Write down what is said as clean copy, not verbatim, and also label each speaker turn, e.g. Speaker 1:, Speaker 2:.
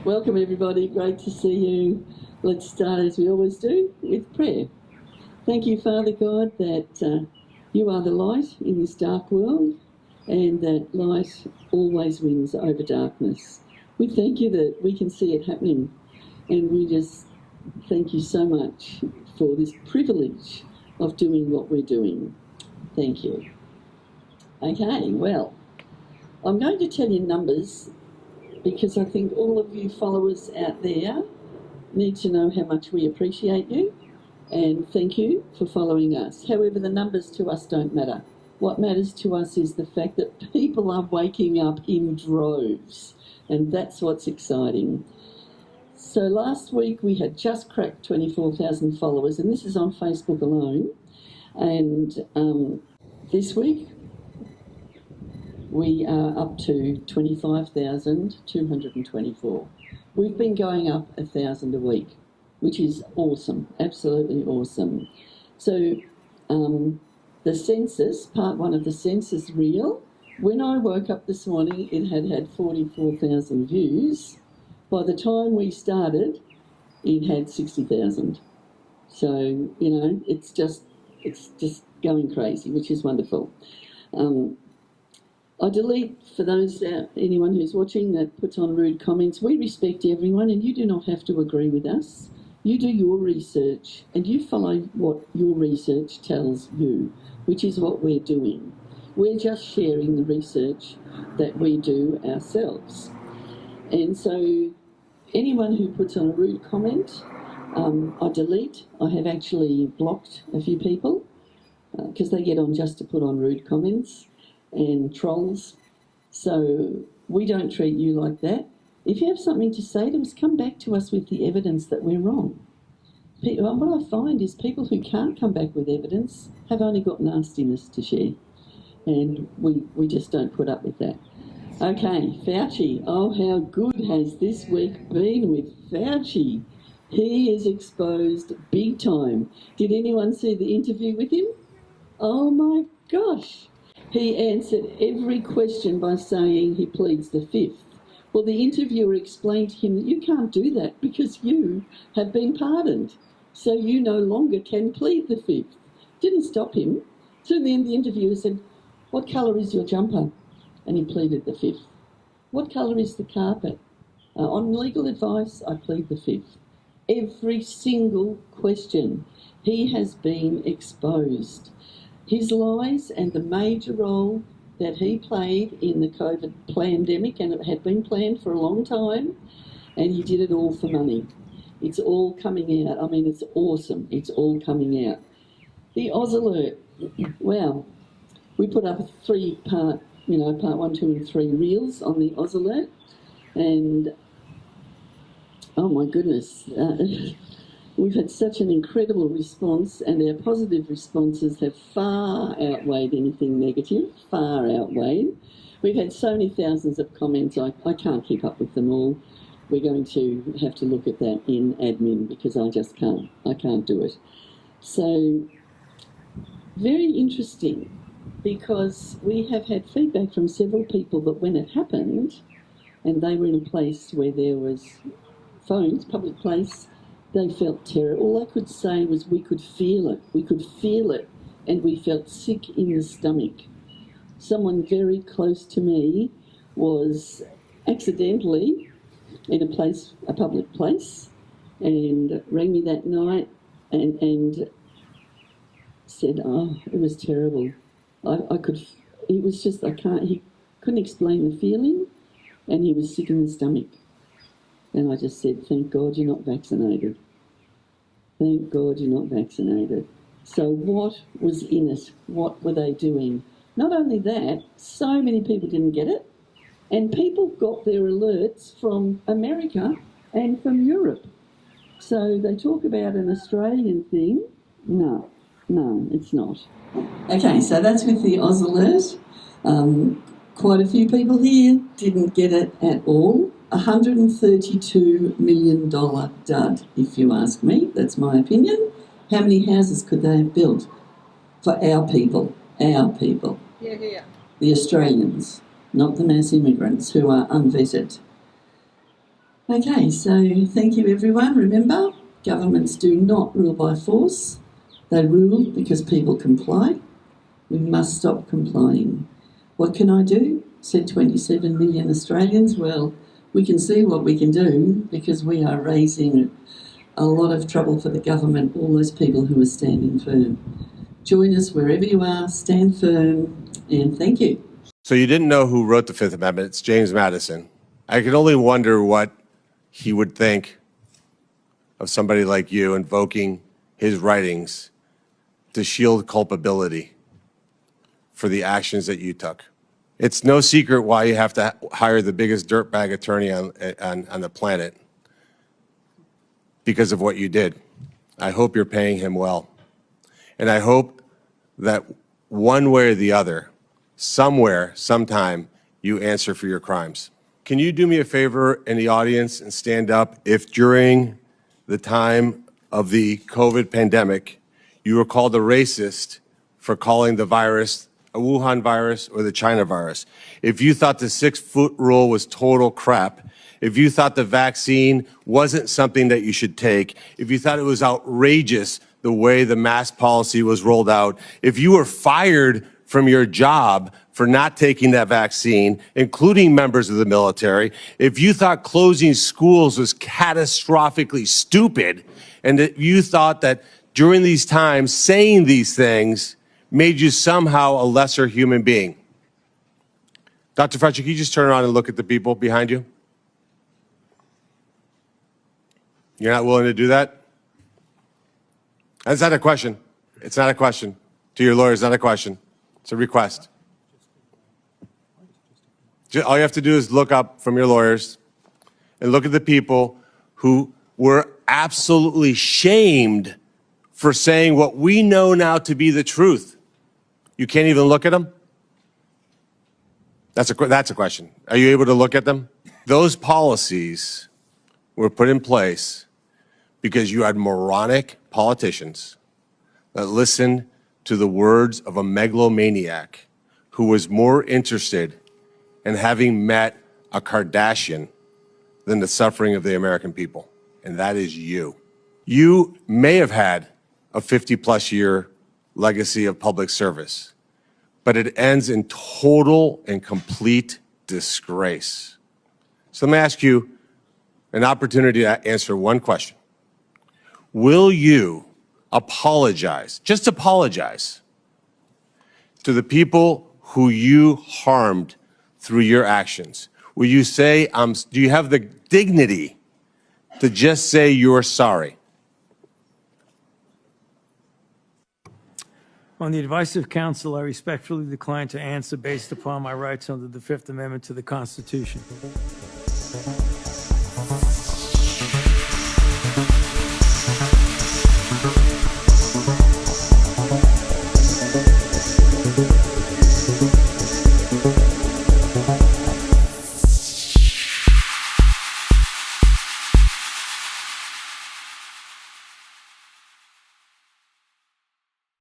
Speaker 1: Welcome everybody, great to see you. Let's start as we always do with prayer. Thank you, Father God, that you are the light in this dark world and that light always wins over darkness. We thank you that we can see it happening, and we just thank you so much for this privilege of doing what we're doing. Thank you. Okay, well, I'm going to tell you numbers because I think all of you followers out there need to know how much we appreciate you, and thank you for following us. However, the numbers to us don't matter. What matters to us is the fact that people are waking up in droves, and that's what's exciting. So last week we had just cracked 24,000 followers, and this is on Facebook alone. And this week we are up to 25,224. We've been going up 1,000 a week, which is awesome, absolutely awesome. So the census, part one of the census reel, when I woke up this morning, it had 44,000 views. By the time we started, it had 60,000. So, you know, it's just going crazy, which is wonderful. I delete, for those, anyone who's watching that puts on rude comments, we respect everyone and you do not have to agree with us. You do your research and you follow what your research tells you, which is what we're doing. We're just sharing the research that we do ourselves. And so anyone who puts on a rude comment, I delete. I have actually blocked a few people because they get on just to put on rude comments and trolls. So we don't treat you like that. If you have something to say to us, come back to us with the evidence that we're wrong. What I find is people who can't come back with evidence have only got nastiness to share, and we just don't put up with that. Okay, Fauci. Oh, how good has this week been with Fauci? He is exposed big time. Did anyone see the interview with him? Oh my gosh. He answered every question by saying he pleads the fifth. Well, the interviewer explained to him that you can't do that because you have been pardoned, so you no longer can plead the fifth. Didn't stop him. So in the end, the interviewer said, "What colour is your jumper?" And he pleaded the fifth. "What colour is the carpet?" On legal advice, I plead the fifth. Every single question. He has been exposed. His lies and the major role that he played in the COVID pandemic, and it had been planned for a long time, and he did it all for money. It's all coming out. I mean, it's awesome. It's all coming out. The AusAlert. Wow. We put up a 3-part, part 1, 2 and 3 reels on the AusAlert, and oh my goodness, we've had such an incredible response, and our positive responses have far outweighed anything negative, far outweighed. We've had so many thousands of comments, I can't keep up with them all. We're going to have to look at that in admin because I just can't. I can't do it. So, very interesting, because we have had feedback from several people that when it happened, and they were in a place where there was phones, public place, they felt terror. All I could say was we could feel it. We could feel it, and we felt sick in the stomach. Someone very close to me was accidentally in a public place, and rang me that night and said, "Oh, it was terrible. He couldn't explain the feeling, and he was sick in the stomach." And I just said, "Thank God you're not vaccinated. Thank God you're not vaccinated." So what was in it? What were they doing? Not only that, so many people didn't get it, and people got their alerts from America and from Europe. So they talk about an Australian thing. No, it's not. Okay, so that's with the AusAlert. Quite a few people here didn't get it at all. $132 million dud, if you ask me. That's my opinion. How many houses could they have built for our people? Our people.
Speaker 2: Yeah.
Speaker 1: The Australians, not the mass immigrants who are unvetted. Okay, so thank you everyone. Remember, governments do not rule by force. They rule because people comply. We must stop complying. What can I do? Said 27 million Australians. Well, we can see what we can do because we are raising a lot of trouble for the government, all those people who are standing firm. Join us wherever you are, stand firm, and thank you.
Speaker 3: So you didn't know who wrote the Fifth Amendment. It's James Madison. I can only wonder what he would think of somebody like you invoking his writings to shield culpability for the actions that you took. It's no secret why you have to hire the biggest dirtbag attorney on the planet because of what you did. I hope you're paying him well. And I hope that one way or the other, somewhere, sometime, you answer for your crimes. Can you do me a favor in the audience and stand up if during the time of the COVID pandemic, you were called a racist for calling the virus a Wuhan virus or the China virus? If you thought the 6-foot rule was total crap, if you thought the vaccine wasn't something that you should take, if you thought it was outrageous the way the mask policy was rolled out, if you were fired from your job for not taking that vaccine, including members of the military, if you thought closing schools was catastrophically stupid, and that you thought that during these times saying these things made you somehow a lesser human being. Dr. Fauci, can you just turn around and look at the people behind you? You're not willing to do that? That's not a question. It's not a question. To your lawyers, not a question. It's a request. All you have to do is look up from your lawyers and look at the people who were absolutely shamed for saying what we know now to be the truth. You can't even look at them? That's a question. Are you able to look at them? Those policies were put in place because you had moronic politicians that listened to the words of a megalomaniac who was more interested in having met a Kardashian than the suffering of the American people. And that is you. You may have had a 50-plus year legacy of public service, but it ends in total and complete disgrace. So let me ask you an opportunity to answer one question. Will you apologize, just apologize, to the people who you harmed through your actions? Will you say, do you have the dignity to just say you're sorry?
Speaker 4: On the advice of counsel, I respectfully decline to answer based upon my rights under the Fifth Amendment to the Constitution.